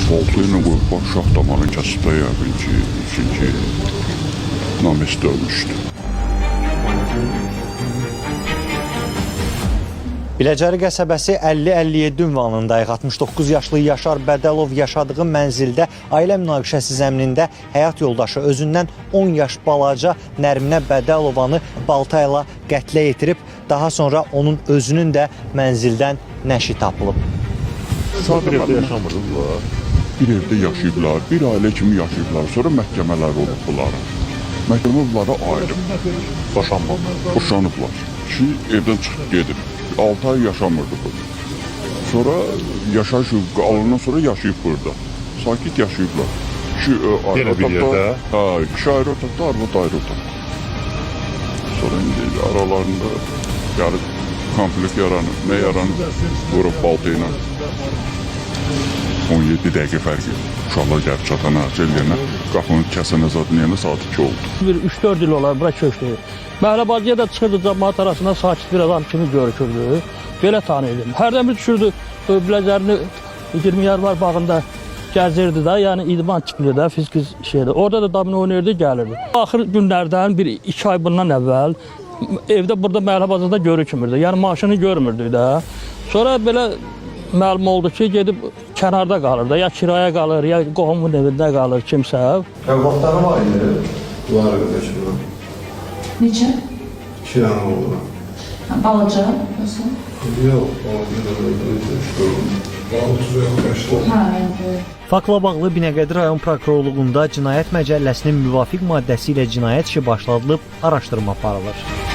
Balta ilə qoyub baş şah damarını kəsib də yəqin ki, çünki namest ölmüşdü. Biləcəri qəsəbəsi 50-57 ünvanındayıq. 69 yaşlı Yaşar Bədəlov yaşadığı mənzildə ailə münaqişəsi zəminində həyat yoldaşı özündən 10 yaş balaca Nərminə Bədəlovanı balta ilə qətlə yetirib. Daha sonra onun özünün də mənzildən nəşi tapılıb. Bir evdə yaşamırdılar. Bir evdə yaşayıblar, bir ailə kimi yaşayıblar. Sonra məhkəmələr olub bunlara. Məhkəmə bunlara ayrıb. Boşanıblar. Ki evdən çıxıb gedir. 6 ay yaşamırdı bu. Sonra yaşayış alından sonra yaşayıb burada. Sakit yaşayıblar. Yenə bir yerdə? Hə, kişi ayrı otaqda, arvad ayrı otaqda. Sonra indi aralarında gəlib konflikt yaranıb. Nə yaranıb? Vurub balta ilə. 17 dəqiqə fərq edir. Uşaqlar gəlib çatana, eləyənə, qapını kəsənə zaten yenə saat 2 oldu. 3-4 il olar bura köçdü. Məhləbacıya da çıxırdı, cəmaat arasında sakit bir adam kimi görükürdü. Belə tanıyırdım. Hərdən bir düşürdü, biləcərini 20 yarmar bağında gəzirdi də, yəni idman tipli də, fiziki şeydə. Orada da damını oynayırdı, gəlirdi. Axır günlərdən 1-2 ay bundan əvvəl evdə burada məhləbacıda görükmürdü. Yəni maşını görmürdük də. Sonra belə məlum oldu ki, gedib kənarda qalır da, ya kiraya qalır, ya qohumun evində qalır kimsə. Övladları var idi. Var qardaşım. Necə? 2 dənə oldu. Balaca yoxsa? Yox, balaca da öldü. 30 yaşlı. Hə, yəni. Faktla bağlı Binəqədi rayon prokurorluğunda cinayət məcəlləsinin müvafiq maddəsi ilə cinayət işi başladılıb, araşdırma aparılır.